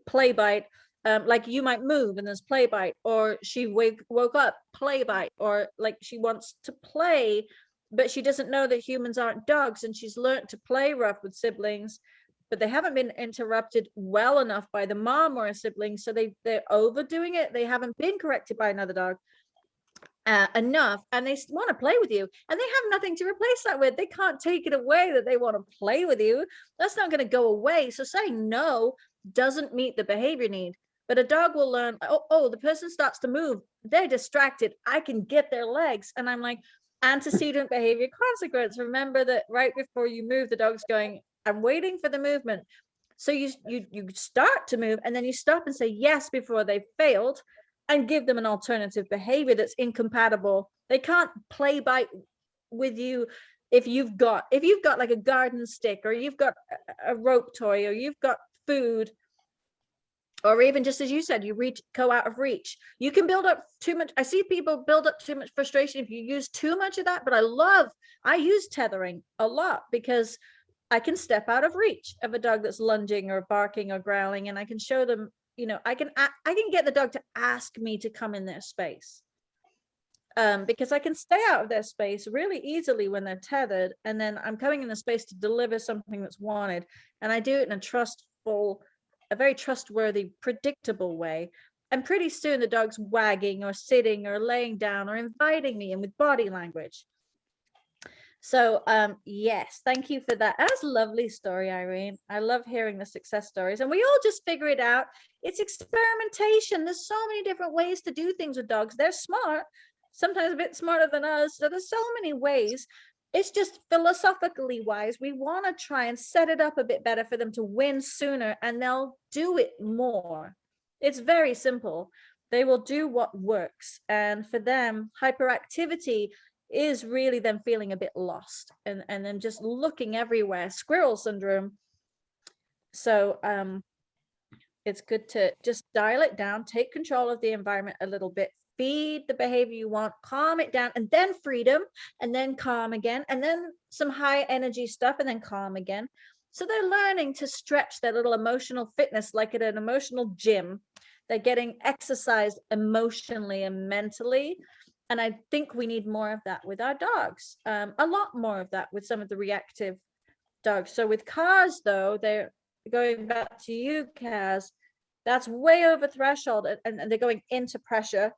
play bite. Like you might move and there's play bite, or she woke up, play bite, or like she wants to play, but she doesn't know that humans aren't dogs, and she's learned to play rough with siblings, but they haven't been interrupted well enough by the mom or a sibling, so they're overdoing it. They haven't been corrected by another dog enough, and they want to play with you, and they have nothing to replace that with. They can't take it away that they want to play with you. That's not going to go away. So saying no doesn't meet the behavior need. But a dog will learn, the person starts to move, they're distracted, I can get their legs. And I'm like, antecedent behavior consequence. Remember that right before you move, the dog's going, I'm waiting for the movement. So you start to move, and then you stop and say yes before they've failed, and give them an alternative behavior that's incompatible. They can't play bite with you if you've got like a garden stick, or you've got a rope toy, or you've got food. Or even just as you said, you go out of reach. You can build up too much. I see people build up too much frustration if you use too much of that. But I use tethering a lot, because I can step out of reach of a dog that's lunging or barking or growling, and I can show them, I can get the dog to ask me to come in their space. Because I can stay out of their space really easily when they're tethered, and then I'm coming in the space to deliver something that's wanted. And I do it in a very trustworthy, predictable way. And pretty soon the dog's wagging or sitting or laying down or inviting me in with body language. So yes, thank you for that. That's a lovely story, Irene. I love hearing the success stories, and we all just figure it out. It's experimentation. There's so many different ways to do things with dogs. They're smart, sometimes a bit smarter than us. So there's so many ways. It's just philosophically wise, we want to try and set it up a bit better for them to win sooner, and they'll do it more. It's very simple. They will do what works. And for them, hyperactivity is really them feeling a bit lost and then just looking everywhere, squirrel syndrome. So it's good to just dial it down, take control of the environment a little bit, feed the behavior you want, calm it down, and then freedom, and then calm again, and then some high energy stuff, and then calm again. So they're learning to stretch their little emotional fitness like at an emotional gym. They're getting exercised emotionally and mentally. And I think we need more of that with our dogs, a lot more of that with some of the reactive dogs. So with cars, though, they're going back to you, Kaz, that's way over threshold, and they're going into pressure.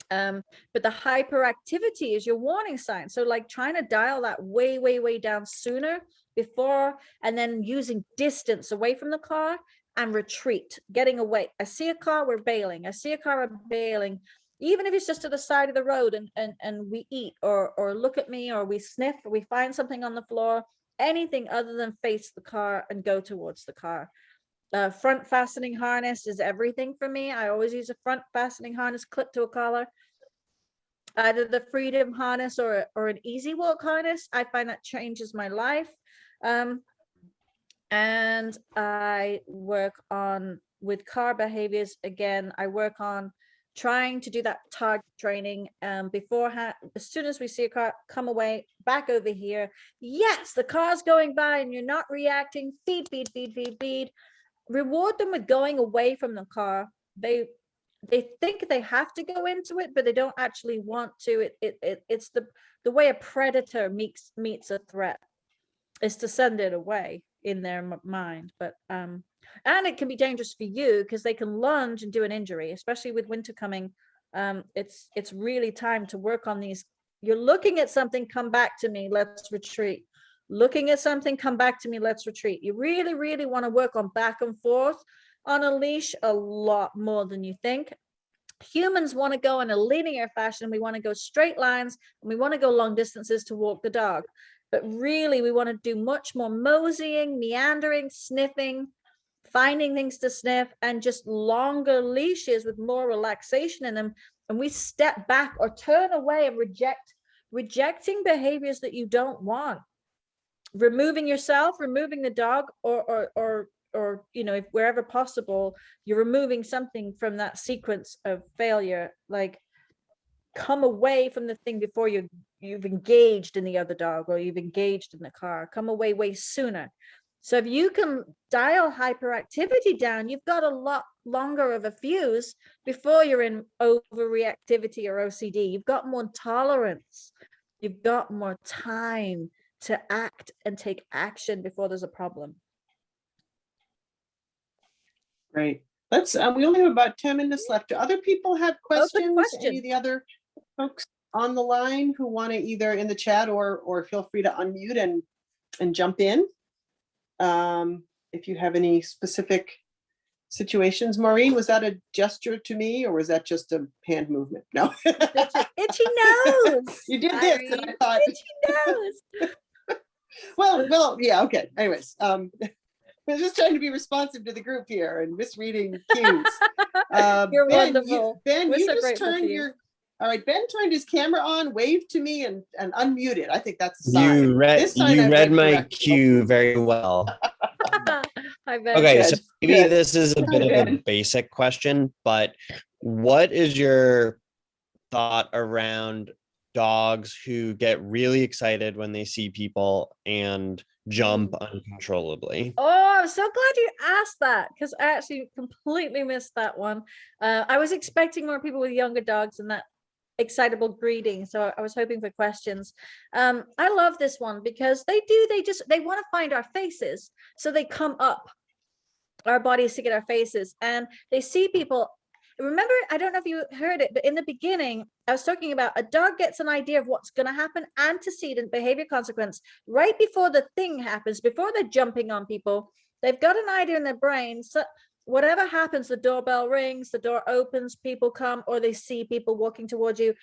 But the hyperactivity is your warning sign. So like trying to dial that way down sooner before, and then using distance away from the car and retreat, getting away. I see a car, we're bailing. I see a car, we're bailing. Even if it's just to the side of the road and we eat or look at me, or we sniff, or we find something on the floor, anything other than face the car and go towards the car. Front fastening harness is everything for me. I always use a front fastening harness clipped to a collar. Either the freedom harness or an easy walk harness. I find that changes my life. And I work on with car behaviors. Again, I work on trying to do that target training beforehand. As soon as we see a car, come away, back over here. Yes, the car's going by and you're not reacting. Feed, feed, feed, feed, feed. Reward them with going away from the car. They think they have to go into it, but they don't actually want to. It's the way a predator meets a threat is to send it away in their mind. But and it can be dangerous for you because they can lunge and do an injury, especially with winter coming. It's really time to work on these. You're looking at something, come back to me, let's retreat. Looking at something, come back to me, let's retreat. You really, really want to work on back and forth on a leash a lot more than you think. Humans want to go in a linear fashion. We want to go straight lines and we want to go long distances to walk the dog. But really, we want to do much more moseying, meandering, sniffing, finding things to sniff, and just longer leashes with more relaxation in them. And we step back or turn away and rejecting behaviors that you don't want. Removing yourself, removing the dog, or you know, if wherever possible, you're removing something from that sequence of failure. Like, come away from the thing before you've engaged in the other dog or you've engaged in the car. Come away way sooner. So if you can dial hyperactivity down, you've got a lot longer of a fuse before you're in overreactivity or OCD. You've got more tolerance. You've got more time to act and take action before there's a problem. Great. Let's, we only have about 10 minutes left. Do other people have questions? question. Any of the other folks on the line who want to either in the chat or feel free to unmute and jump in? If you have any specific situations. Maureen, was that a gesture to me or was that just a hand movement? No. Itchy nose. You did this and I thought. Itchy nose. Well, yeah, okay. Anyways, I'm just trying to be responsive to the group here and misreading cues. You're Ben, wonderful. Ben, We're you so just grateful turned for you. your, all right, Ben turned his camera on, waved to me and unmuted. I think that's a sign. You read my cue very well. Hi, Ben. Okay, Good, so maybe good. this is a Hi, bit of a Ben. basic question, but what is your thought around dogs who get really excited when they see people and jump uncontrollably? Oh, I'm so glad you asked that because I actually completely missed that one. I was expecting more people with younger dogs and that excitable greeting, so I was hoping for questions. I love this one because they want to find our faces, so they come up our bodies to get our faces, and they see people. Remember, I don't know if you heard it, but in the beginning, I was talking about a dog gets an idea of what's going to happen, antecedent behavior consequence, right before the thing happens, before they're jumping on people. They've got an idea in their brain. So whatever happens, the doorbell rings, the door opens, people come, or they see people walking towards you.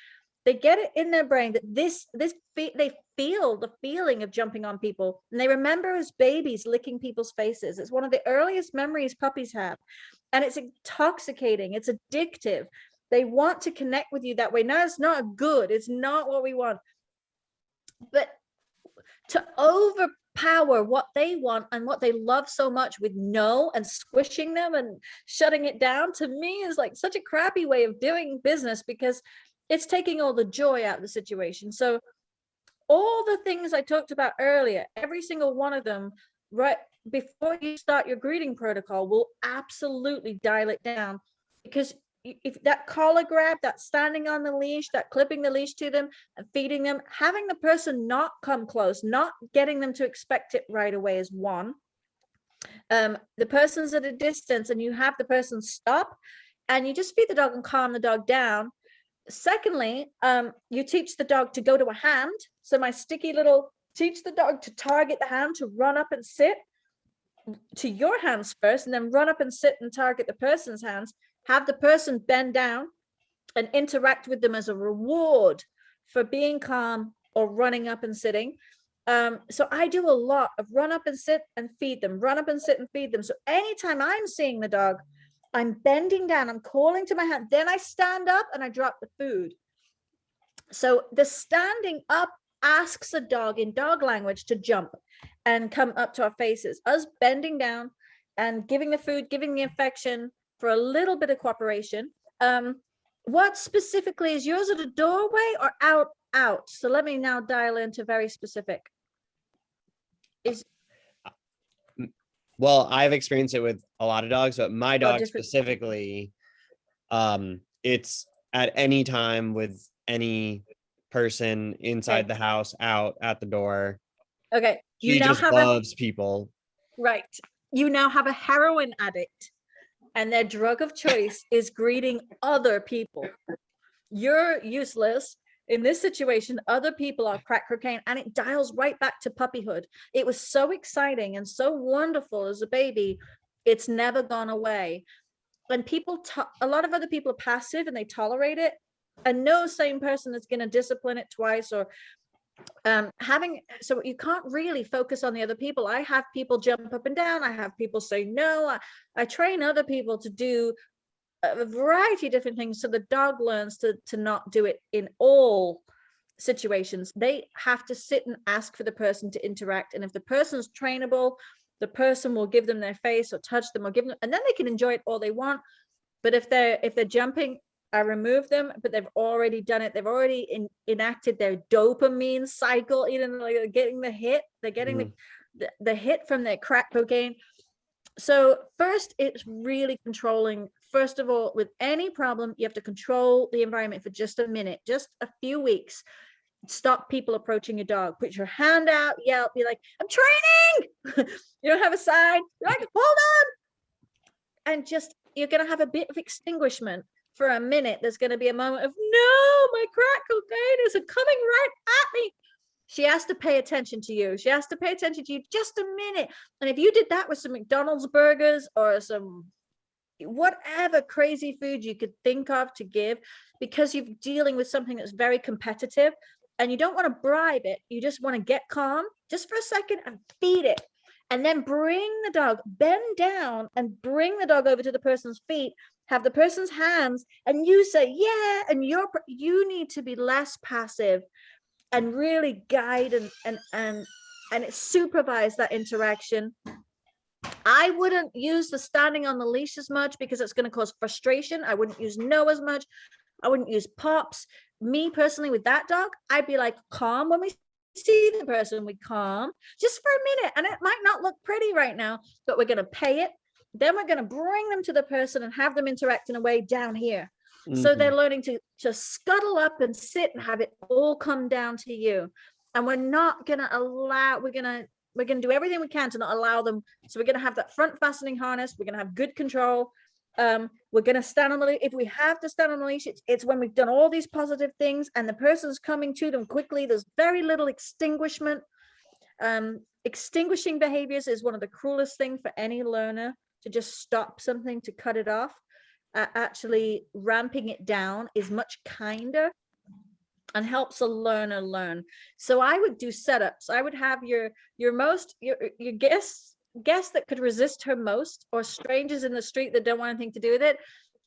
They get it in their brain that they feel the feeling of jumping on people, and they remember as babies licking people's faces. It's one of the earliest memories puppies have, and it's intoxicating. It's addictive. They want to connect with you that way. Now, it's not good. It's not what we want, but to overpower what they want and what they love so much with no and squishing them and shutting it down, to me is like such a crappy way of doing business because it's taking all the joy out of the situation. So all the things I talked about earlier, every single one of them, right before you start your greeting protocol, will absolutely dial it down. Because if that collar grab, that standing on the leash, that clipping the leash to them and feeding them, having the person not come close, not getting them to expect it right away is one. The person's at a distance and you have the person stop and you just feed the dog and calm the dog down. Secondly, you teach the dog to go to a hand. So my sticky little, teach the dog to target the hand, to run up and sit. to your hands first, and then run up and sit and target the person's hands. Have the person bend down and interact with them as a reward for being calm or running up and sitting. So I do a lot of run up and sit and feed them, run up and sit and feed them. So anytime I'm seeing the dog, I'm bending down, I'm calling to my hand, then I stand up and I drop the food. So the standing up asks a dog in dog language to jump and come up to our faces. Us bending down and giving the food, giving the affection for a little bit of cooperation. What specifically is yours, at a doorway or out? So let me now dial into very specific. Well, I've experienced it with a lot of dogs, but my dog specifically, it's at any time with any person inside the house, out, at the door. Okay. She just loves people. Right. You now have a heroin addict, and their drug of choice is greeting other people. You're useless. In this situation, other people are crack cocaine, and it dials right back to puppyhood. It was so exciting and so wonderful as a baby. It's never gone away. And people, a lot of other people are passive and they tolerate it. And no sane person is going to discipline it twice or so you can't really focus on the other people. I have people jump up and down. I have people say no. I train other people to do a variety of different things, so the dog learns to not do it in all situations. They have to sit and ask for the person to interact, and if the person's trainable, the person will give them their face or touch them or give them, and then they can enjoy it all they want. But if they're jumping, I remove them, but they've already done it. They've already enacted their dopamine cycle, like they're getting the hit. They're getting the hit from their crack cocaine. So first, it's really controlling. First of all, with any problem, you have to control the environment for just a minute, just a few weeks. Stop people approaching your dog. Put your hand out, yell, be like, I'm training. You don't have a sign. You're like, hold on. And just, you're going to have a bit of extinguishment for a minute. There's going to be a moment of, no, my crack cocaine is coming right at me. She has to pay attention to you. She has to pay attention to you just a minute. And if you did that with some McDonald's burgers or some whatever crazy food you could think of to give, because you're dealing with something that's very competitive and you don't want to bribe it, you just want to get calm just for a second and feed it. And then bring the dog, bend down and bring the dog over to the person's feet, have the person's hands, and you say, yeah, and you need to be less passive and really guide and it supervise that interaction. I wouldn't use the standing on the leash as much because it's going to cause frustration. I wouldn't use no as much. I wouldn't use pops. Me personally, with that dog, I'd be like, calm. When we see the person, we calm just for a minute. And it might not look pretty right now, but we're going to pay it. Then we're going to bring them to the person and have them interact in a way down here. So they're learning to just scuttle up and sit and have it all come down to you. And we're not going to allow, we're going to do everything we can to not allow them. So we're going to have that front fastening harness. We're going to have good control. We're going to stand on the leash. If we have to stand on the leash, it's when we've done all these positive things and the person's coming to them quickly. There's very little extinguishment. Extinguishing behaviors is one of the cruelest things for any learner, to just stop something, to cut it off. Actually ramping it down is much kinder and helps a learner learn. So I would do setups. I would have your guests that could resist her most, or strangers in the street that don't want anything to do with it,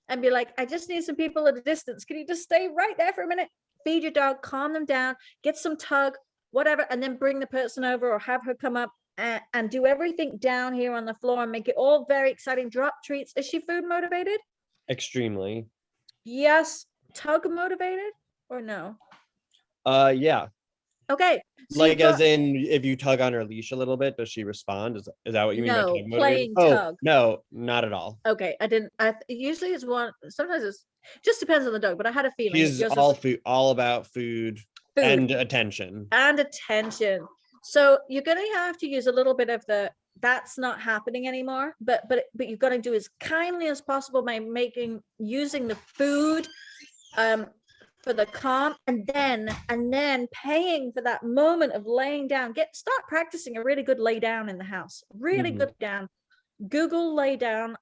and be like, I just need some people at a distance. Can you just stay right there for a minute? Feed your dog, calm them down, get some tug, whatever, and then bring the person over or have her come up and do everything down here on the floor and make it all very exciting. Drop treats. Is she food motivated? Extremely. Yes. Tug motivated or no? Yeah. Okay. So like, as in, if you tug on her leash a little bit, does she respond? Is that what you mean by tug motivated? Playing tug. No, not at all. Okay, usually it's one. Sometimes it's just depends on the dog, but I had a feeling she's all about food and attention. So you're gonna have to use a little bit of that's not happening anymore, but you've got to do as kindly as possible by using the food for the calm, and then paying for that moment of laying down. Start practicing a really good lay down in the house. Really good down. Google lay down,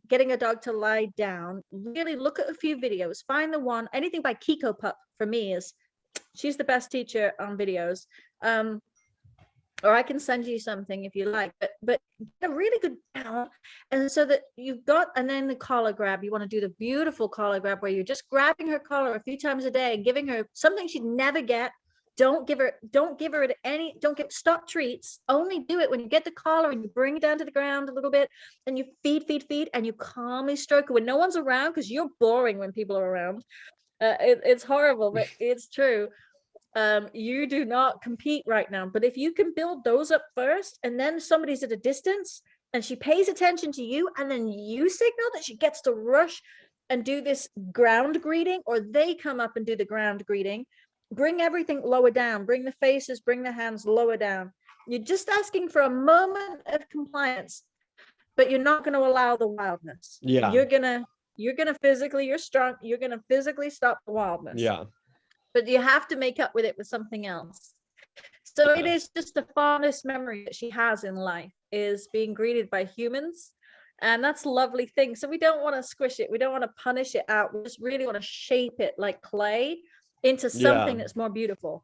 getting a dog to lie down. Really look at a few videos. Find the one, anything by Kiko Pup for me she's the best teacher on videos. Or I can send you something if you like, but get a really good down. And so that you've got, and then the collar grab, you want to do the beautiful collar grab where you're just grabbing her collar a few times a day and giving her something she'd never get. Don't give her stop treats. Only do it when you get the collar and you bring it down to the ground a little bit and you feed, and you calmly stroke her when no one's around, because you're boring when people are around. It's horrible, but it's true. You do not compete right now, but if you can build those up first, and then somebody's at a distance and she pays attention to you, and then you signal that she gets to rush and do this ground greeting, or they come up and do the ground greeting, bring everything lower down, bring the faces, bring the hands lower down. You're just asking for a moment of compliance, but you're not going to allow the wildness. You're gonna physically, you're strong, you're gonna physically stop the wildness. But you have to make up with it with something else. So it is just the fondest memory that she has in life, is being greeted by humans. And that's a lovely thing. So we don't want to squish it. We don't want to punish it out. We just really want to shape it like clay into something that's more beautiful.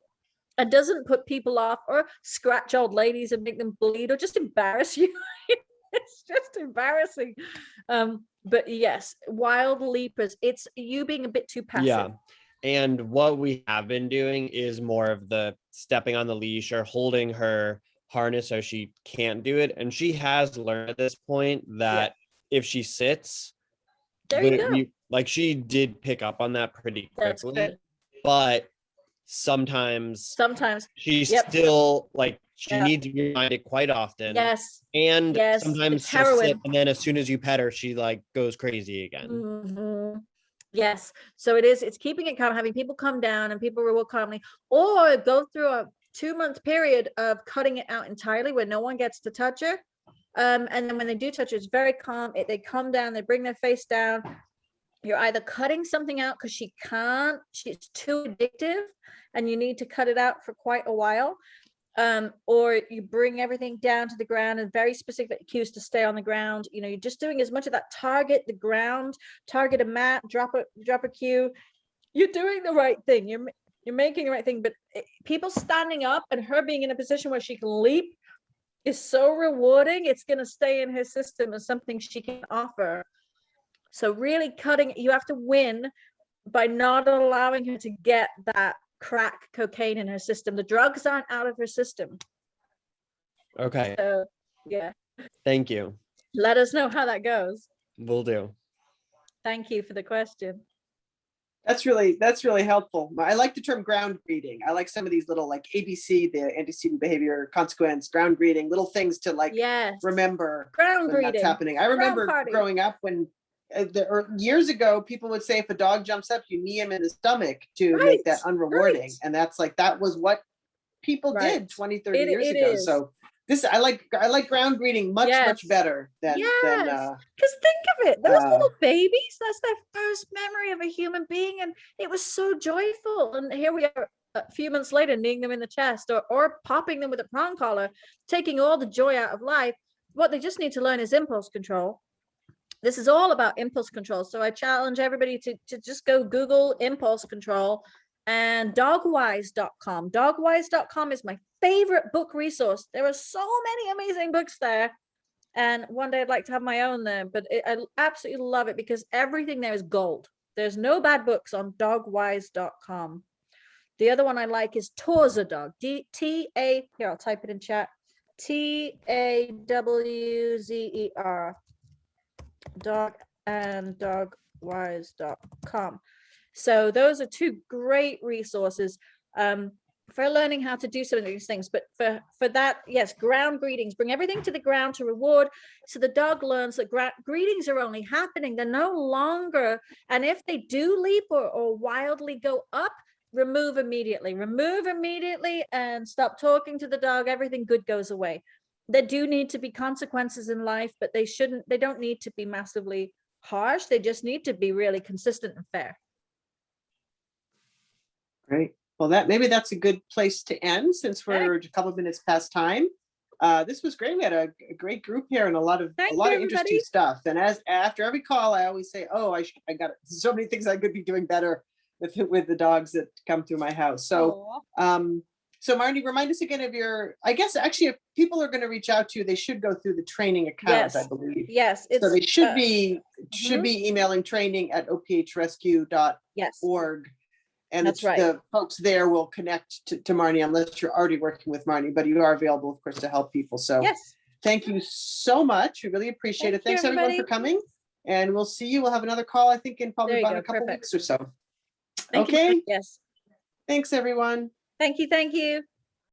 It doesn't put people off or scratch old ladies and make them bleed or just embarrass you. It's just embarrassing. But yes, wild leapers, it's you being a bit too passive. And what we have been doing is more of the stepping on the leash or holding her harness so she can't do it. And she has learned at this point that if she sits, she did pick up on that pretty quickly. But sometimes she's still she needs to be reminded quite often. And sometimes she'll sit, and then as soon as you pet her, she goes crazy again. Yes. So it's keeping it calm, having people come down and people will calmly, or go through a 2-month period of cutting it out entirely where no one gets to touch her. And then when they do touch her, it's very calm. They come down, they bring their face down. You're either cutting something out because she's too addictive and you need to cut it out for quite a while. Or you bring everything down to the ground and very specific cues to stay on the ground. You're just doing as much of that, target the ground, target a mat, drop a cue. You're doing the right thing. You're making the right thing, but people standing up and her being in a position where she can leap is so rewarding. It's going to stay in her system as something she can offer. So really you have to win by not allowing her to get that crack cocaine in her system. The drugs aren't out of her system. Okay. So Thank you. Let us know how that goes. Will do. Thank you for the question. That's really helpful. I like the term ground greeting. I like some of these little ABC, the antecedent behavior consequence, ground greeting, little things to remember ground greeting that's happening. I remember growing up when years ago, people would say if a dog jumps up, you knee him in the stomach to make that unrewarding. And that's that was what people did 20, 30 years ago. So I like ground greeting much better than because think of it, those little babies, that's their first memory of a human being, and it was so joyful. And here we are a few months later, kneeing them in the chest or popping them with a prong collar, taking all the joy out of life. What they just need to learn is impulse control. This is all about impulse control. So I challenge everybody to just go Google impulse control and dogwise.com. Dogwise.com is my favorite book resource. There are so many amazing books there. And one day I'd like to have my own there, but I absolutely love it because everything there is gold. There's no bad books on dogwise.com. The other one I like is Tawser Dog. Here, I'll type it in chat. TAWZER. Dog and dogwise.com. So those are two great resources for learning how to do some of these things. But for that, yes, ground greetings, bring everything to the ground to reward. So the dog learns that greetings are only happening. They're no longer, and if they do leap or wildly go up, remove immediately and stop talking to the dog. Everything good goes away. There do need to be consequences in life, but they don't need to be massively harsh. They just need to be really consistent and fair. Right. Well, maybe that's a good place to end since we're a couple of minutes past time. This was great. We had a great group here and a lot of interesting everybody. stuff. And after every call, I always say, "Oh, I got so many things I could be doing better with the dogs that come through my house." So, so Marnie, remind us again of I guess actually, if people are going to reach out to you, they should go through the training account, I believe. Yes. So they should be emailing training@ophrescue.org. Yes. And that's right. The folks there will connect to Marnie unless you're already working with Marnie, but you are available, of course, to help people. So thank you so much. We really appreciate it. Thanks everyone for coming. And we'll see you. We'll have another call, I think, in probably about a couple weeks or so. Thank you. Yes. Thanks, everyone. Thank you.